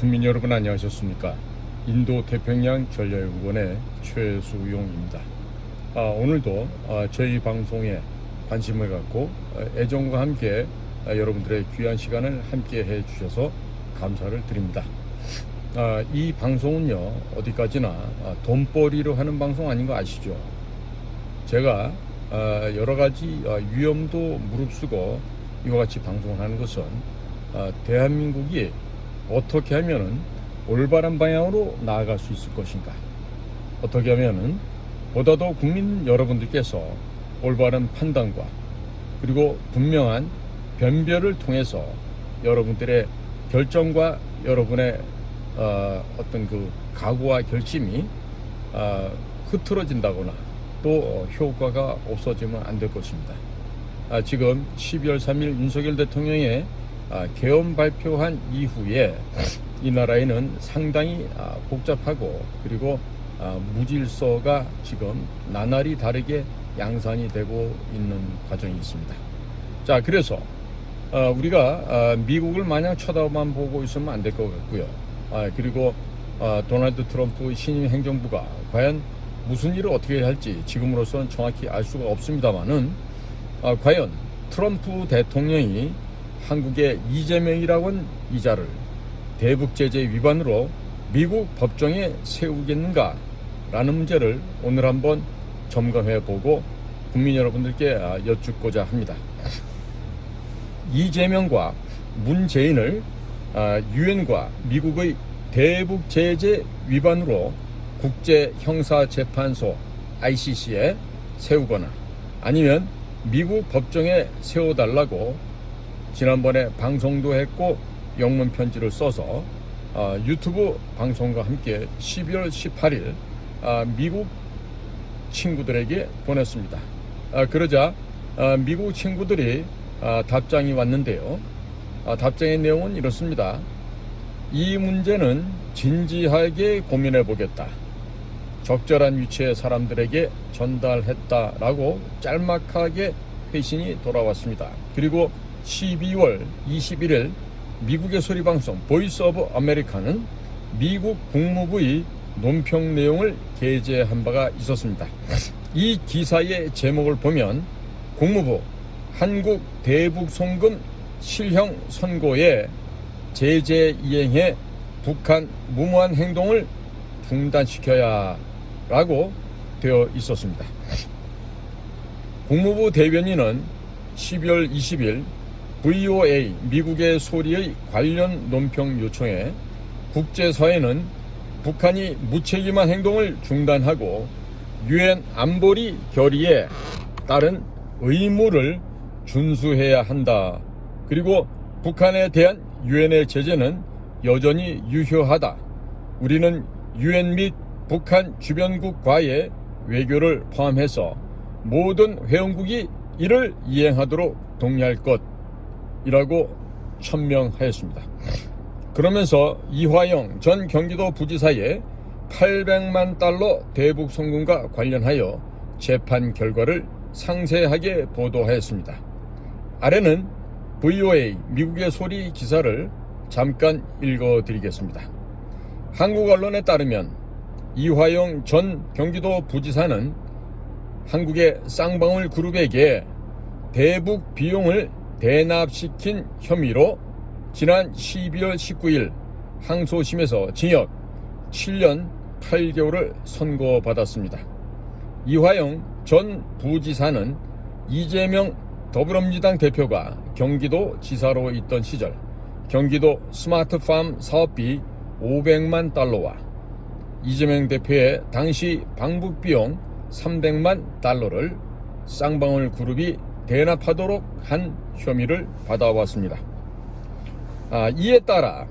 국민 여러분 안녕하셨습니까? 인도 태평양 전략연구원의 최수용입니다. 오늘도 저희 방송에 관심을 갖고 애정과 함께 여러분들의 귀한 시간을 함께 해주셔서 감사를 드립니다. 이 방송은요 어디까지나 돈벌이로 하는 방송 아닌 거 아시죠? 제가 여러가지 위험도 무릅쓰고 이와 같이 방송을 하는 것은 대한민국이 어떻게 하면은 올바른 방향으로 나아갈 수 있을 것인가, 어떻게 하면은 보다 더 국민 여러분들께서 올바른 판단과 그리고 분명한 변별을 통해서 여러분들의 결정과 여러분의 어떤 그 각오와 결심이 흐트러진다거나 또 효과가 없어지면 안 될 것입니다. 지금 12월 3일 윤석열 대통령의 개헌 발표한 이후에 이 나라에는 상당히 복잡하고 그리고 무질서가 지금 나날이 다르게 양산이 되고 있는 과정이 있습니다. 자, 그래서 우리가 미국을 마냥 쳐다만 보고 있으면 안 될 것 같고요. 그리고 도널드 트럼프 신임 행정부가 과연 무슨 일을 어떻게 할지 지금으로서는 정확히 알 수가 없습니다만은 과연 트럼프 대통령이 한국의 이재명이라고 하는 이자를 대북 제재 위반으로 미국 법정에 세우겠는가 라는 문제를 오늘 한번 점검해 보고 국민 여러분들께 여쭙고자 합니다. 이재명과 문재인을 유엔과 미국의 대북 제재 위반으로 국제형사재판소 ICC에 세우거나 아니면 미국 법정에 세워달라고 지난번에 방송도 했고 영문 편지를 써서 유튜브 방송과 함께 12월 18일 미국 친구들에게 보냈습니다. 그러자 미국 친구들이 답장이 왔는데요. 답장의 내용은 이렇습니다. 이 문제는 진지하게 고민해 보겠다. 적절한 위치의 사람들에게 전달했다라고 짤막하게 회신이 돌아왔습니다. 그리고 12월 21일 미국의 소리방송 보이스 오브 아메리카는 미국 국무부의 논평 내용을 게재한 바가 있었습니다. 이 기사의 제목을 보면 국무부 한국 대북 송금 실형 선고에 제재 이행해 북한 무모한 행동을 중단시켜야 라고 되어 있었습니다. 국무부 대변인은 12월 20일 VOA 미국의 소리의 관련 논평 요청에 국제사회는 북한이 무책임한 행동을 중단하고 유엔 안보리 결의에 따른 의무를 준수해야 한다. 그리고 북한에 대한 유엔의 제재는 여전히 유효하다. 우리는 유엔 및 북한 주변국과의 외교를 포함해서 모든 회원국이 이를 이행하도록 독려할 것이라고 천명하였습니다. 그러면서 이화영 전 경기도 부지사의 800만 달러 대북 송금과 관련하여 재판 결과를 상세하게 보도하였습니다. 아래는 VOA 미국의 소리 기사를 잠깐 읽어드리겠습니다. 한국 언론에 따르면 이화영 전 경기도 부지사는 한국의 쌍방울 그룹에게 대북 비용을 대납시킨 혐의로 지난 12월 19일 항소심에서 징역 7년 8개월을 선고받았습니다. 이화영 전 부지사는 이재명 더불어민주당 대표가 경기도 지사로 있던 시절 경기도 스마트팜 사업비 500만 달러와 이재명 대표의 당시 방북비용 300만 달러를 쌍방울 그룹이 대납하도록 한 혐의를 받아왔습니다. 이에 따라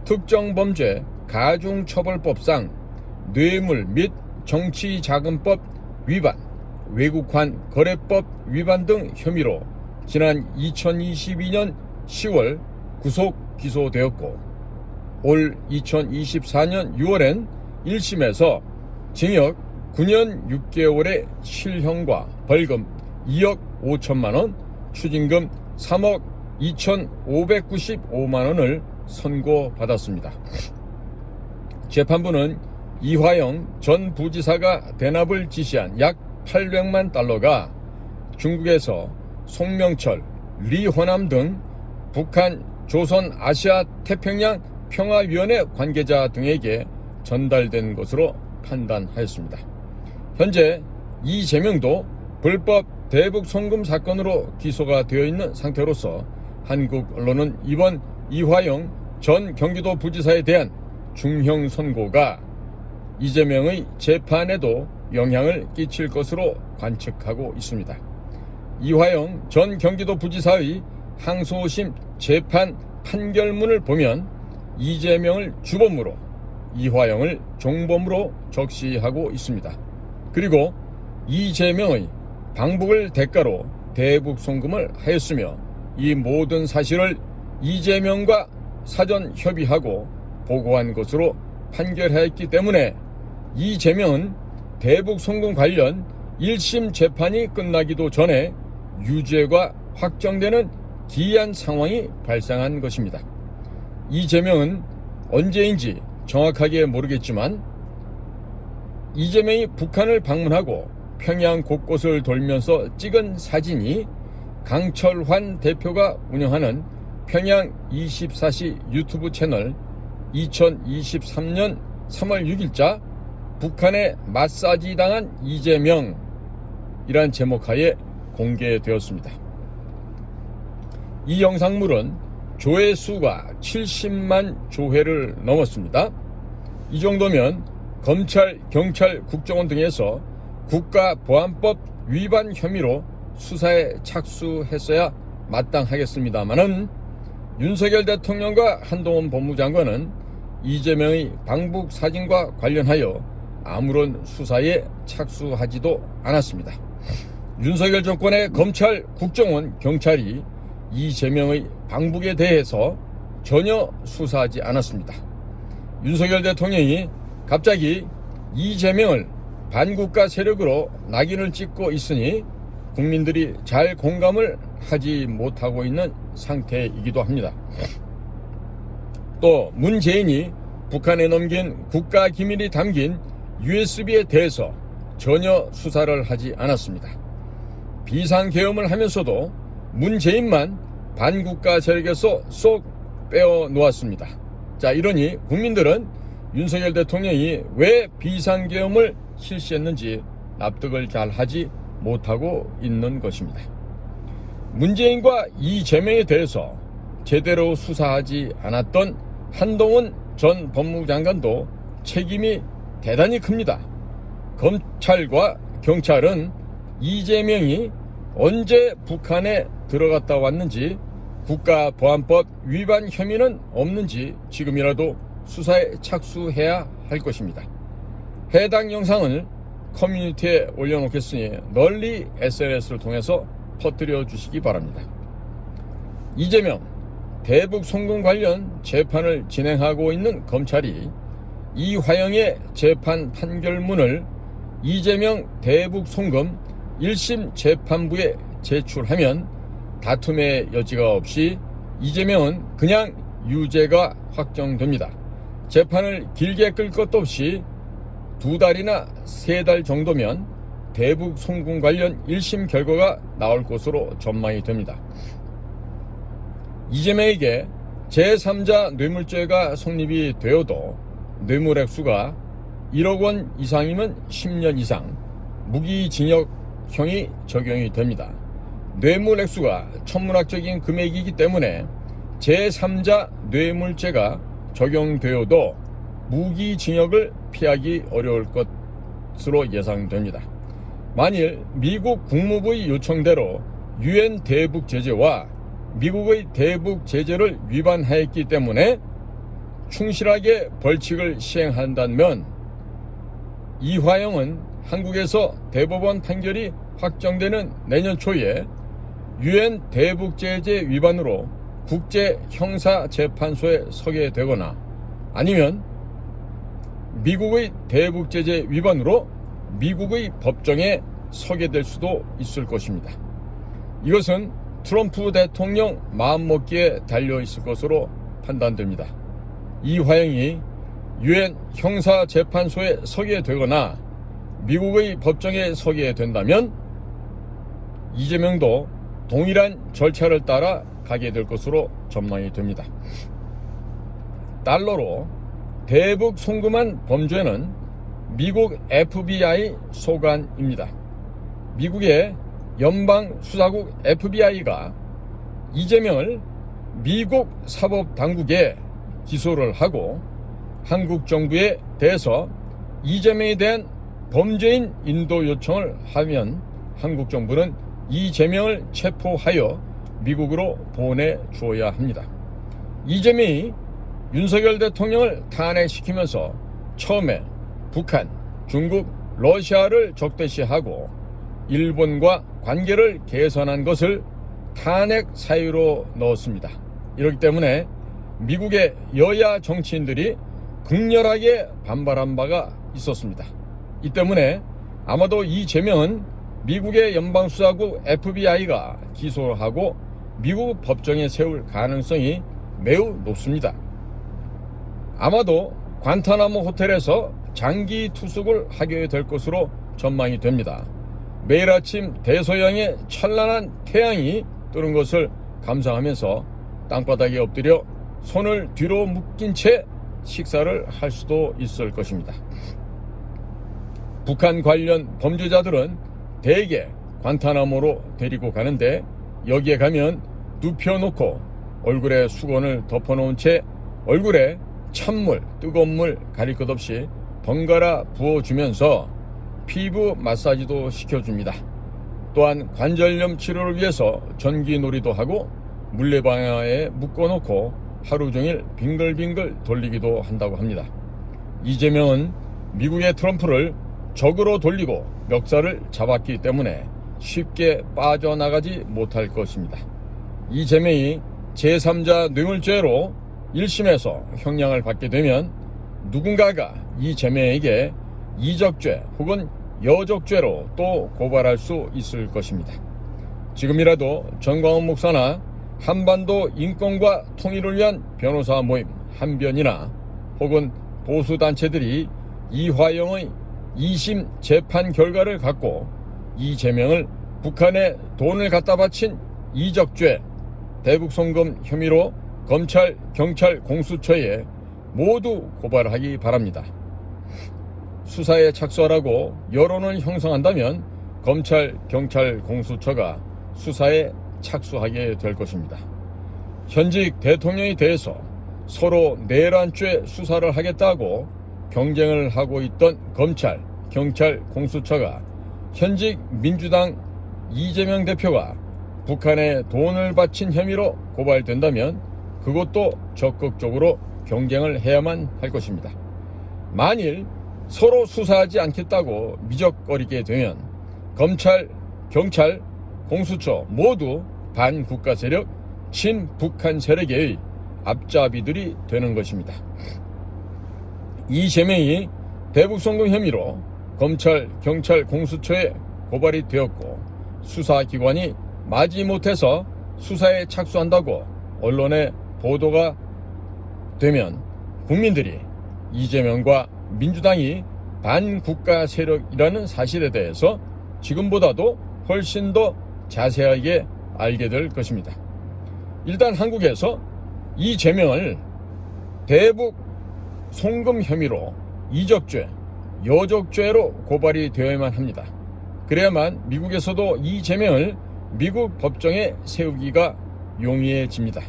특정범죄 가중처벌법상 뇌물 및 정치자금법 위반, 외국환 거래법 위반 등 혐의로 지난 2022년 10월 구속 기소되었고 올 2024년 6월엔 1심에서 징역 9년 6개월의 실형과 벌금 2억 5천만 원, 추징금 3억 2,595만 원을 선고받았습니다. 재판부는 이화영 전 부지사가 대납을 지시한 약 800만 달러가 중국에서 송명철, 리호남 등 북한 조선 아시아 태평양 평화위원회 관계자 등에게 전달된 것으로 판단하였습니다. 현재 이재명도 불법 대북 송금 사건으로 기소가 되어 있는 상태로서 한국 언론은 이번 이화영 전 경기도 부지사에 대한 중형 선고가 이재명의 재판에도 영향을 끼칠 것으로 관측하고 있습니다. 이화영 전 경기도 부지사의 항소심 재판 판결문을 보면 이재명을 주범으로 이화영을 종범으로 적시하고 있습니다. 그리고 이재명의 방북을 대가로 대북 송금을 하였으며 이 모든 사실을 이재명과 사전 협의하고 보고한 것으로 판결하였기 때문에 이재명은 대북 송금 관련 1심 재판이 끝나기도 전에 유죄가 확정되는 기이한 상황이 발생한 것입니다. 이재명은 언제인지 정확하게 모르겠지만 이재명이 북한을 방문하고 평양 곳곳을 돌면서 찍은 사진이 강철환 대표가 운영하는 평양 24시 유튜브 채널 2023년 3월 6일자 북한에 마사지 당한 이재명 이란 제목하에 공개되었습니다. 이 영상물은 조회수가 70만 조회를 넘었습니다. 이 정도면 검찰, 경찰, 국정원 등에서 국가보안법 위반 혐의로 수사에 착수했어야 마땅하겠습니다마는 윤석열 대통령과 한동훈 법무장관은 이재명의 방북 사진과 관련하여 아무런 수사에 착수하지도 않았습니다. 윤석열 정권의 검찰, 국정원, 경찰이 이재명의 방북에 대해서 전혀 수사하지 않았습니다. 윤석열 대통령이 갑자기 이재명을 반국가 세력으로 낙인을 찍고 있으니 국민들이 잘 공감을 하지 못하고 있는 상태이기도 합니다. 또 문재인이 북한에 넘긴 국가기밀이 담긴 USB에 대해서 전혀 수사를 하지 않았습니다. 비상계엄을 하면서도 문재인만 반국가 세력에서 쏙 빼어 놓았습니다. 자, 이러니 국민들은 윤석열 대통령이 왜 비상계엄을 실시했는지 납득을 잘 하지 못하고 있는 것입니다. 문재인과 이재명에 대해서 제대로 수사하지 않았던 한동훈 전 법무장관도 책임이 대단히 큽니다. 검찰과 경찰은 이재명이 언제 북한에 들어갔다 왔는지 국가보안법 위반 혐의는 없는지 지금이라도 수사에 착수해야 할 것입니다. 해당 영상을 커뮤니티에 올려놓겠으니 널리 SNS를 통해서 퍼뜨려 주시기 바랍니다. 이재명 대북 송금 관련 재판을 진행하고 있는 검찰이 이화영의 재판 판결문을 이재명 대북 송금 1심 재판부에 제출하면 다툼의 여지가 없이 이재명은 그냥 유죄가 확정됩니다. 재판을 길게 끌 것도 없이 2달이나 3달 정도면 대북 송금 관련 1심 결과가 나올 것으로 전망이 됩니다. 이재명에게 제3자 뇌물죄가 성립이 되어도 뇌물 액수가 1억 원 이상이면 10년 이상 무기징역형이 적용이 됩니다. 뇌물 액수가 천문학적인 금액이기 때문에 제3자 뇌물죄가 적용되어도 무기징역을 피하기 어려울 것으로 예상됩니다. 만일 미국 국무부의 요청대로 유엔 대북 제재와 미국의 대북 제재를 위반하였기 때문에 충실하게 벌칙을 시행한다면 이화영은 한국에서 대법원 판결이 확정되는 내년 초에 유엔 대북 제재 위반으로 국제형사재판소에 서게 되거나 아니면 미국의 대북 제재 위반으로 미국의 법정에 서게 될 수도 있을 것입니다. 이것은 트럼프 대통령 마음먹기에 달려 있을 것으로 판단됩니다. 이화영이 유엔 형사재판소에 서게 되거나 미국의 법정에 서게 된다면 이재명도 동일한 절차를 따라 가게 될 것으로 전망이 됩니다. 달러로 대북 송금한 범죄는 미국 FBI 소관입니다. 미국의 연방수사국 FBI가 이재명을 미국 사법당국에 기소를 하고 한국 정부에 대해서 이재명에 대한 범죄인 인도 요청을 하면 한국 정부는 이재명을 체포하여 미국으로 보내주어야 합니다. 이재명이 윤석열 대통령을 탄핵시키면서 처음에 북한, 중국, 러시아를 적대시하고 일본과 관계를 개선한 것을 탄핵 사유로 넣었습니다. 이렇기 때문에 미국의 여야 정치인들이 극렬하게 반발한 바가 있었습니다. 이 때문에 아마도 이재명은 미국의 연방수사국 FBI가 기소를 하고 미국 법정에 세울 가능성이 매우 높습니다. 아마도 관타나모 호텔에서 장기 투숙을 하게 될 것으로 전망이 됩니다. 매일 아침 대서양의 찬란한 태양이 뜨는 것을 감상하면서 땅바닥에 엎드려 손을 뒤로 묶인 채 식사를 할 수도 있을 것입니다. 북한 관련 범죄자들은 대개 관타나모로 데리고 가는데 여기에 가면 눕혀놓고 얼굴에 수건을 덮어놓은 채 얼굴에 찬물, 뜨거운 물 가릴 것 없이 번갈아 부어주면서 피부 마사지도 시켜줍니다. 또한 관절염 치료를 위해서 전기놀이도 하고 물레방아에 묶어놓고 하루 종일 빙글빙글 돌리기도 한다고 합니다. 이재명은 미국의 트럼프를 적으로 돌리고 멱살을 잡았기 때문에 쉽게 빠져나가지 못할 것입니다. 이재명이 제3자 뇌물죄로 1심에서 형량을 받게 되면 누군가가 이재명에게 이적죄 혹은 여적죄로 또 고발할 수 있을 것입니다. 지금이라도 정광훈 목사나 한반도 인권과 통일을 위한 변호사 모임 한변이나 혹은 보수단체들이 이화영의 2심 재판 결과를 갖고 이재명을 북한에 돈을 갖다 바친 이적죄, 대북송금 혐의로 검찰, 경찰, 공수처에 모두 고발하기 바랍니다. 수사에 착수하라고 여론을 형성한다면 검찰, 경찰, 공수처가 수사에 착수하게 될 것입니다. 현직 대통령에 대해서 서로 내란죄 수사를 하겠다고 경쟁을 하고 있던 검찰, 경찰, 공수처가 현직 민주당 이재명 대표가 북한에 돈을 바친 혐의로 고발된다면 그것도 적극적으로 경쟁을 해야만 할 것입니다. 만일 서로 수사하지 않겠다고 미적거리게 되면 검찰, 경찰, 공수처 모두 반국가 세력, 친북한 세력의 앞잡이들이 되는 것입니다. 이재명이 대북송금 혐의로 검찰, 경찰, 공수처에 고발이 되었고 수사기관이 마지못해서 수사에 착수한다고 언론에 보도가 되면 국민들이 이재명과 민주당이 반국가 세력이라는 사실에 대해서 지금보다도 훨씬 더 자세하게 알게 될 것입니다. 일단 한국에서 이재명을 대북 송금 혐의로 이적죄, 여적죄로 고발이 되어야만 합니다. 그래야만 미국에서도 이재명을 미국 법정에 세우기가 용이해집니다.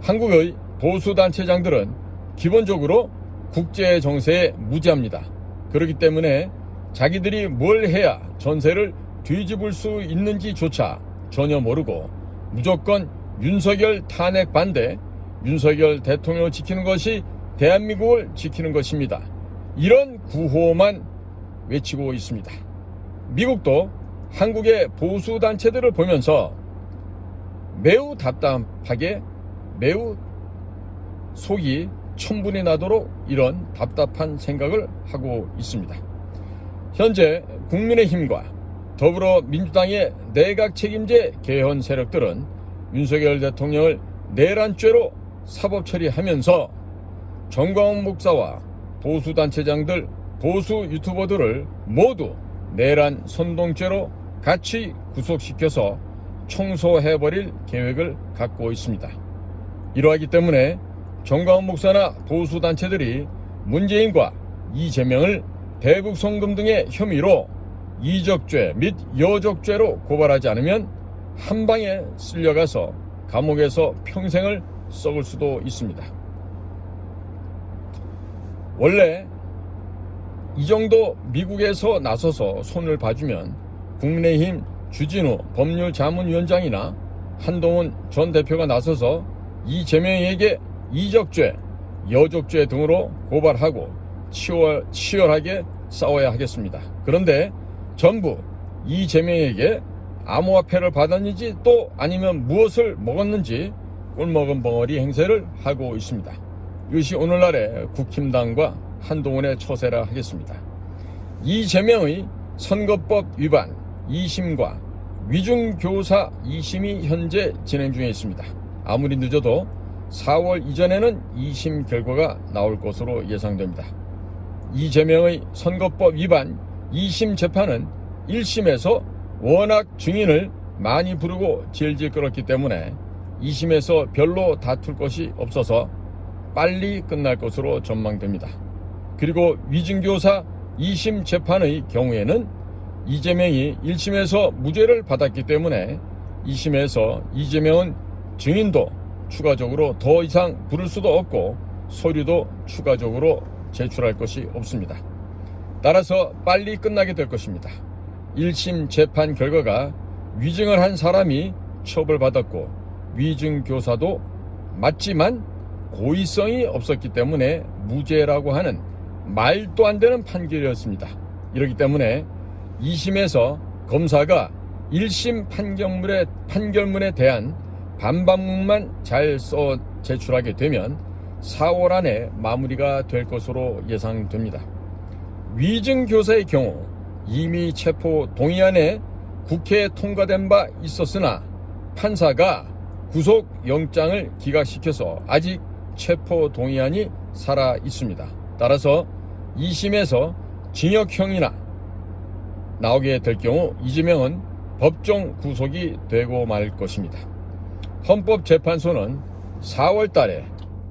한국의 보수단체장들은 기본적으로 국제 정세에 무지합니다. 그렇기 때문에 자기들이 뭘 해야 전세를 뒤집을 수 있는지조차 전혀 모르고 무조건 윤석열 탄핵 반대, 윤석열 대통령을 지키는 것이 대한민국을 지키는 것입니다. 이런 구호만 외치고 있습니다. 미국도 한국의 보수단체들을 보면서 매우 답답하게 매우 속이 천분이 나도록 이런 답답한 생각을 하고 있습니다. 현재 국민의힘과 더불어민주당의 내각 책임제 개헌 세력들은 윤석열 대통령을 내란죄로 사법 처리하면서 정광훈 목사와 보수단체장들, 보수 유튜버들을 모두 내란 선동죄로 같이 구속시켜서 청소해버릴 계획을 갖고 있습니다. 이러하기 때문에 정광훈 목사나 보수단체들이 문재인과 이재명을 대북송금 등의 혐의로 이적죄 및 여적죄로 고발하지 않으면 한 방에 쓸려가서 감옥에서 평생을 썩을 수도 있습니다. 원래 이 정도 미국에서 나서서 손을 봐주면 국민의힘 주진우 법률자문위원장이나 한동훈 전 대표가 나서서 이재명에게 이적죄, 여적죄 등으로 고발하고 치열하게 싸워야 하겠습니다. 그런데 전부 이재명에게 암호화폐를 받았는지 또 아니면 무엇을 먹었는지 꿀먹은 벙어리 행세를 하고 있습니다. 이것이 오늘날의 국힘당과 한동훈의 처세라 하겠습니다. 이재명의 선거법 위반 2심과 위중교사 2심이 현재 진행 중에 있습니다. 아무리 늦어도 4월 이전에는 2심 결과가 나올 것으로 예상됩니다. 이재명의 선거법 위반 2심 재판은 1심에서 워낙 증인을 많이 부르고 질질 끌었기 때문에 2심에서 별로 다툴 것이 없어서 빨리 끝날 것으로 전망됩니다. 그리고 위증교사 2심 재판의 경우에는 이재명이 1심에서 무죄를 받았기 때문에 2심에서 이재명은 증인도 추가적으로 더 이상 부를 수도 없고 서류도 추가적으로 제출할 것이 없습니다. 따라서 빨리 끝나게 될 것입니다. 1심 재판 결과가 위증을 한 사람이 처벌받았고 위증교사도 맞지만 고의성이 없었기 때문에 무죄라고 하는 말도 안 되는 판결이었습니다. 이렇기 때문에 2심에서 검사가 1심 판결문에 대한 반박문만 잘 써 제출하게 되면 4월 안에 마무리가 될 것으로 예상됩니다. 위증교사의 경우 이미 체포 동의안에 국회에 통과된 바 있었으나 판사가 구속영장을 기각시켜서 아직 체포 동의안이 살아 있습니다. 따라서 2심에서 징역형이나 나오게 될 경우 이재명은 법정 구속이 되고 말 것입니다. 헌법재판소는 4월 달에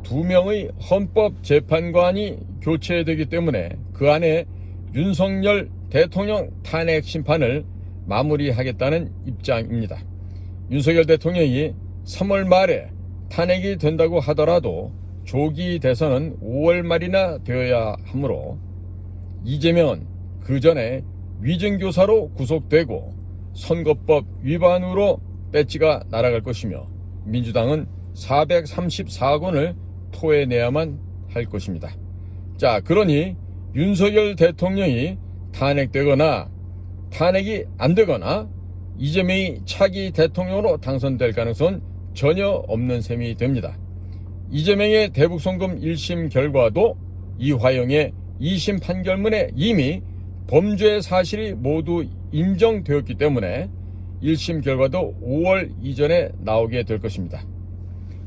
2명의 헌법재판관이 교체되기 때문에 그 안에 윤석열 대통령 탄핵 심판을 마무리하겠다는 입장입니다. 윤석열 대통령이 3월 말에 탄핵이 된다고 하더라도 조기 대선은 5월 말이나 되어야 하므로 이재명은 그 전에 위증교사로 구속되고 선거법 위반으로 배지가 날아갈 것이며 민주당은 434건을 토해내야만 할 것입니다. 자, 그러니 윤석열 대통령이 탄핵되거나 탄핵이 안 되거나 이재명이 차기 대통령으로 당선될 가능성은 전혀 없는 셈이 됩니다. 이재명의 대북송금 1심 결과도 이화영의 2심 판결문에 이미 범죄 사실이 모두 인정되었기 때문에 1심 결과도 5월 이전에 나오게 될 것입니다.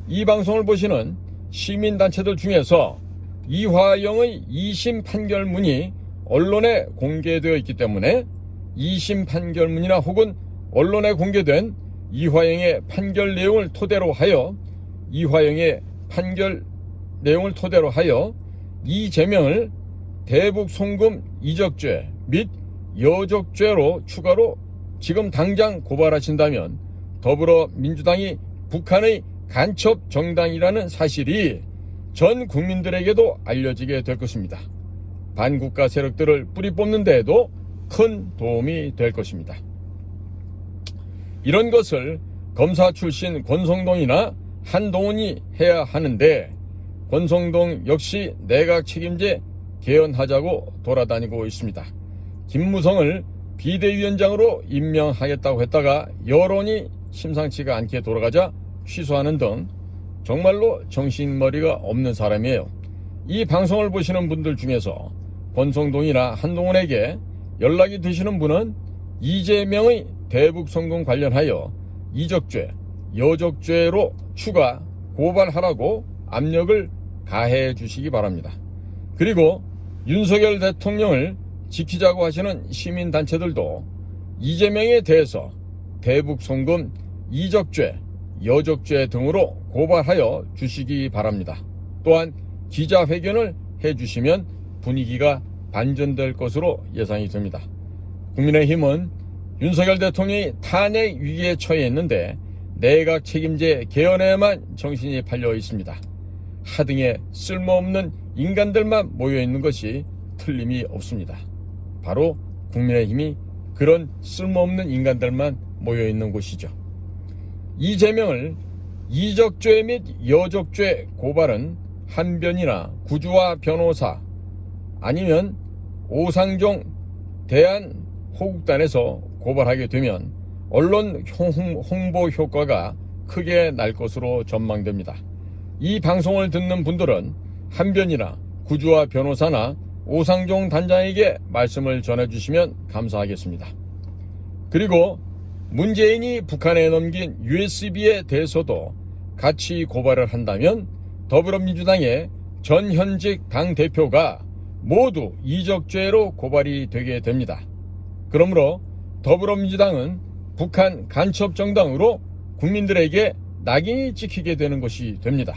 이 방송을 보시는 시민단체들 중에서 이화영의 2심 판결문이 언론에 공개되어 있기 때문에 2심 판결문이나 혹은 언론에 공개된 이화영의 판결 내용을 토대로 하여 이재명을 대북 송금 이적죄 및 여적죄로 추가로 지금 당장 고발하신다면 더불어민주당이 북한의 간첩 정당이라는 사실이 전 국민들에게도 알려지게 될 것입니다. 반국가 세력들을 뿌리 뽑는 데에도 큰 도움이 될 것입니다. 이런 것을 검사 출신 권성동이나 한동훈이 해야 하는데 권성동 역시 내각 책임제 개헌하자고 돌아다니고 있습니다. 김무성을 비대위원장으로 임명하겠다고 했다가 여론이 심상치가 않게 돌아가자 취소하는 등 정말로 정신머리가 없는 사람이에요. 이 방송을 보시는 분들 중에서 권성동이나 한동훈에게 연락이 되시는 분은 이재명의 대북송금 관련하여 이적죄, 여적죄로 추가 고발하라고 압력을 가해 주시기 바랍니다. 그리고 윤석열 대통령을 지키자고 하시는 시민단체들도 이재명에 대해서 대북송금, 이적죄, 여적죄 등으로 고발하여 주시기 바랍니다. 또한 기자회견을 해주시면 분위기가 반전될 것으로 예상이 됩니다. 국민의힘은 윤석열 대통령이 탄핵 위기에 처해 있는데 내각 책임제 개헌에만 정신이 팔려 있습니다. 하등에 쓸모없는 인간들만 모여 있는 것이 틀림이 없습니다. 바로 국민의힘이 그런 쓸모없는 인간들만 모여 있는 곳이죠. 이재명을 이적죄 및 여적죄 고발은 한변이나 구주와 변호사 아니면 오상종 대한호국단에서 고발하게 되면 언론 홍보 효과가 크게 날 것으로 전망됩니다. 이 방송을 듣는 분들은 한변이나 구주와 변호사나 오상종 단장에게 말씀을 전해주시면 감사하겠습니다. 그리고 문재인이 북한에 넘긴 USB에 대해서도 같이 고발을 한다면 더불어민주당의 전 현직 당대표가 모두 이적죄로 고발이 되게 됩니다. 그러므로 더불어민주당은 북한 간첩 정당으로 국민들에게 낙인이 찍히게 되는 것이 됩니다.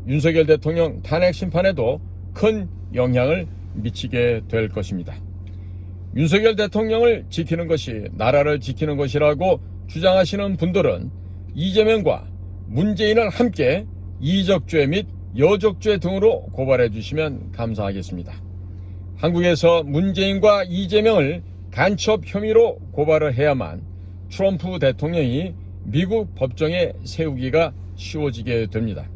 윤석열 대통령 탄핵 심판에도 큰 영향을 미치게 될 것입니다. 윤석열 대통령을 지키는 것이 나라를 지키는 것이라고 주장하시는 분들은 이재명과 문재인을 함께 이적죄 및 여적죄 등으로 고발해 주시면 감사하겠습니다. 한국에서 문재인과 이재명을 간첩 혐의로 고발을 해야만 트럼프 대통령이 미국 법정에 세우기가 쉬워지게 됩니다.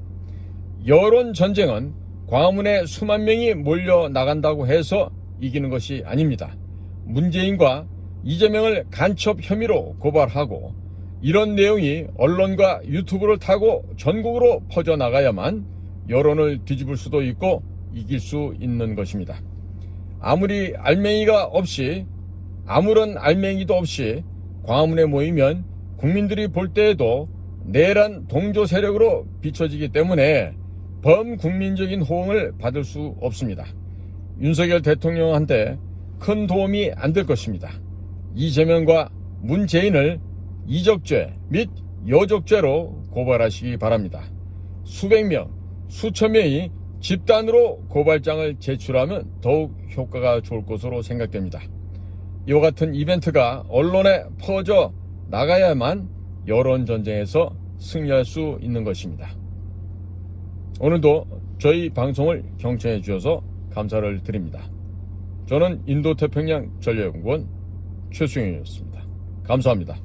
여론 전쟁은 광화문에 수만 명이 몰려 나간다고 해서 이기는 것이 아닙니다. 문재인과 이재명을 간첩 혐의로 고발하고 이런 내용이 언론과 유튜브를 타고 전국으로 퍼져나가야만 여론을 뒤집을 수도 있고 이길 수 있는 것입니다. 아무리 알맹이가 없이 아무런 알맹이도 없이 광화문에 모이면 국민들이 볼 때에도 내란 동조 세력으로 비춰지기 때문에 범국민적인 호응을 받을 수 없습니다. 윤석열 대통령한테 큰 도움이 안 될 것입니다. 이재명과 문재인을 이적죄 및 여적죄로 고발하시기 바랍니다. 수백 명, 수천 명이 집단으로 고발장을 제출하면 더욱 효과가 좋을 것으로 생각됩니다. 이와 같은 이벤트가 언론에 퍼져 나가야만 여론전쟁에서 승리할 수 있는 것입니다. 오늘도 저희 방송을 경청해 주셔서 감사를 드립니다. 저는 인도태평양 전략연구원 최승현이었습니다. 감사합니다.